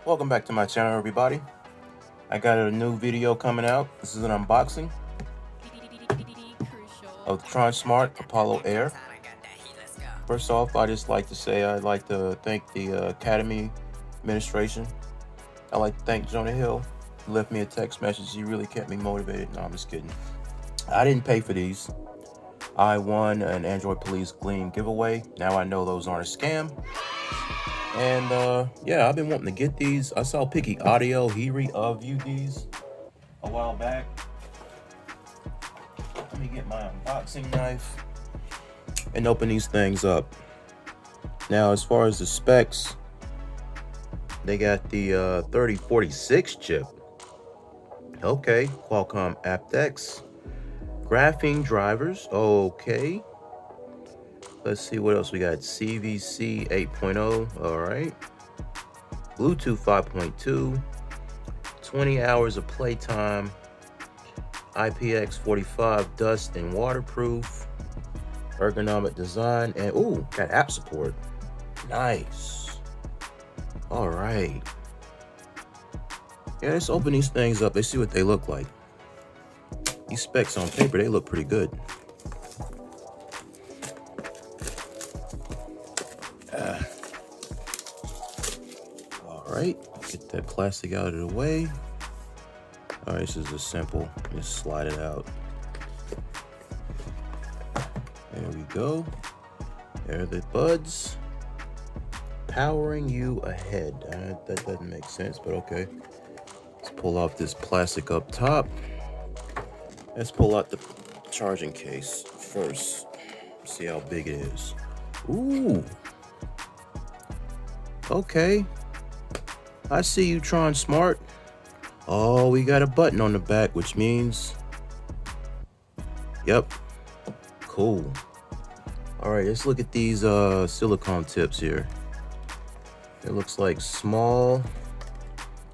Welcome back to my channel, everybody. I got a new video coming out. This is an unboxing of the Tronsmart Apollo Air. First off, I just like to say I'd like to thank the Academy administration. I'd like to thank Jonah Hill. He left me a text message. He really kept me motivated. No, I'm just kidding. I didn't pay for these. I won an Android Police Gleam giveaway. Now I know those aren't a scam. And yeah, I've been wanting to get these. I saw Picky Audio. He reviewed these a while back. Let me get my unboxing knife and open these things up. Now, as far as the specs, they got the 3046 chip. Okay, Qualcomm aptX. Graphene drivers. Okay. Let's see what else we got. CVC 8.0. All right. Bluetooth 5.2. 20 hours of playtime. IPX45 dust and waterproof. Ergonomic design. And ooh, got app support. Nice. All right. Yeah, let's open these things up. Let's see what they look like. These specs on paper, they look pretty good. All right, get that plastic out of the way. All right, this is a simple, just slide it out. There we go. There are the buds. Powering you ahead. That doesn't make sense, but okay. Let's pull off this plastic up top. Let's pull out the charging case first. See how big it is. Ooh. Okay. I see you, Tronsmart. Oh, we got a button on the back, which means... Yep. Cool. All right, let's look at these silicone tips here. It looks like small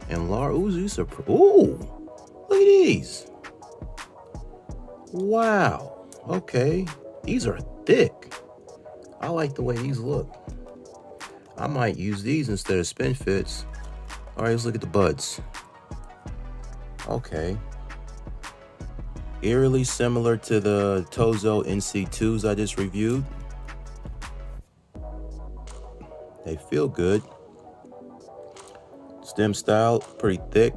and large. Ooh, these are... Ooh! Look at these. Wow. Okay. These are thick. I like the way these look. I might use these instead of spin fits. All right, let's look at the buds. Okay. Eerily similar to the Tozo NC2s I just reviewed. They feel good. Stem style, pretty thick.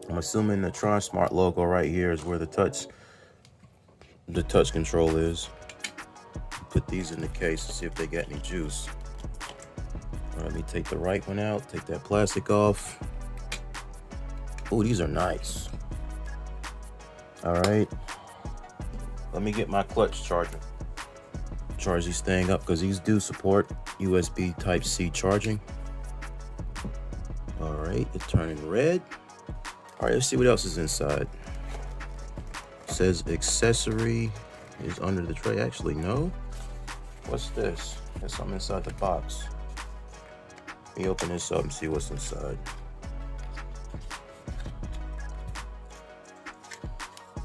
I'm assuming the Tronsmart logo right here is where the touch control is. Put these in the case to see if they got any juice. All right, let me take the right one out, take that plastic off. Oh, these are nice. All right, let me get my clutch charger. Charge these thing up because these do support USB Type-C charging. All right, it's turning red. All right, let's see what else is inside. It says accessory is under the tray. Actually, no. What's this? There's something inside the box. Let me open this up and see what's inside.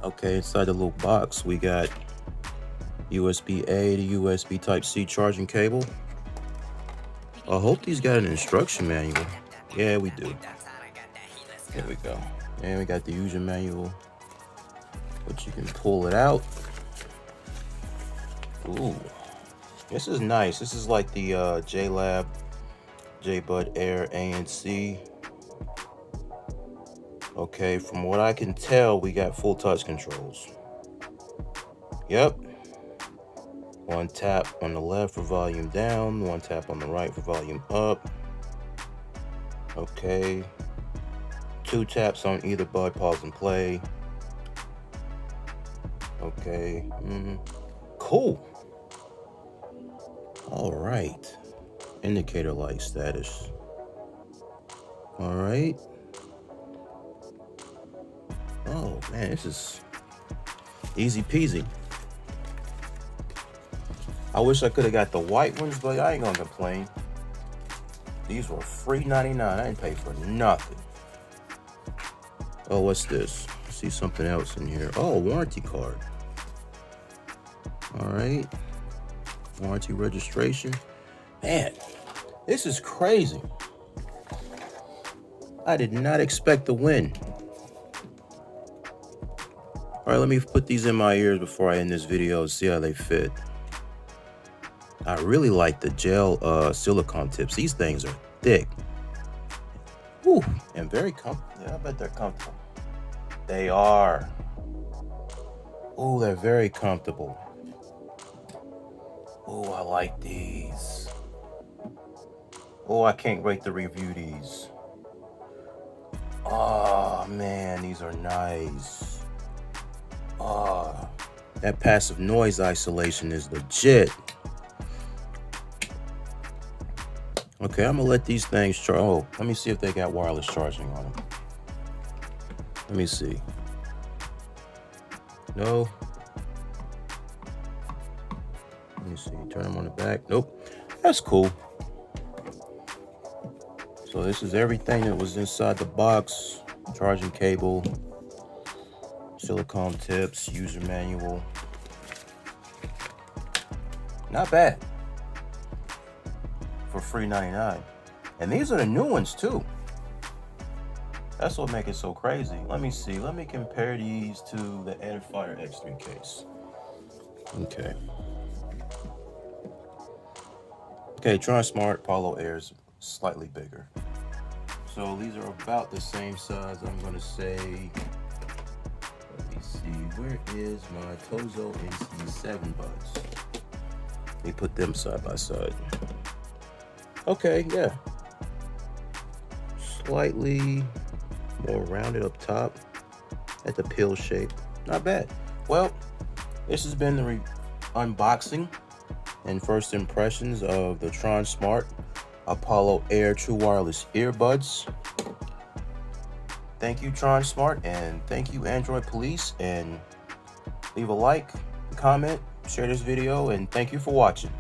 Okay, inside the little box, we got USB-A to USB Type-C charging cable. I hope these got an instruction manual. Yeah, we do. There we go. And we got the user manual, which you can pull it out. Ooh, this is nice. This is like the J-Bud Air ANC. Okay, from what I can tell, we got full touch controls. Yep. One tap on the left for volume down, one tap on the right for volume up. Okay. 2 taps on either bud, pause and play. Okay. Cool. All right. Indicator light status. All right. Oh man, this is easy peasy. I wish I could have got the white ones, but I ain't gonna complain. These were free 99. I didn't pay for nothing. Oh, what's this? I see something else in here. Oh, warranty card. All right. Warranty registration. Man, this is crazy. I did not expect the win. All right, let me put these in my ears before I end this video and see how they fit. I really like the gel silicone tips. These things are thick. Whew, and very comfortable. Yeah, I bet they're comfortable. They are. Oh, they're very comfortable. Oh, I like these. Oh, I can't wait to review these. Oh, man, these are nice. Oh, that passive noise isolation is legit. Okay, I'm gonna let these things charge. Oh, let me see if they got wireless charging on them. Let me see. No. Let me see. Turn them on the back. Nope. That's cool. So this is everything that was inside the box. Charging cable, silicone tips, user manual. Not bad for $3.99. And these are the new ones too. That's what makes it so crazy. Let me see. Let me compare these to the Edifier X3 case. Okay. Okay, Tronsmart Apollo Air is slightly bigger. So these are about the same size. I'm gonna say, let me see, where is my Tozo NC7 buds? Let me put them side by side. Okay, yeah. Slightly more rounded up top at the pill shape. Not bad. Well, this has been the unboxing and first impressions of the Tronsmart Apollo Air True Wireless Earbuds. Thank you, Tronsmart, and thank you, Android Police, and leave a like, comment, share this video, and thank you for watching.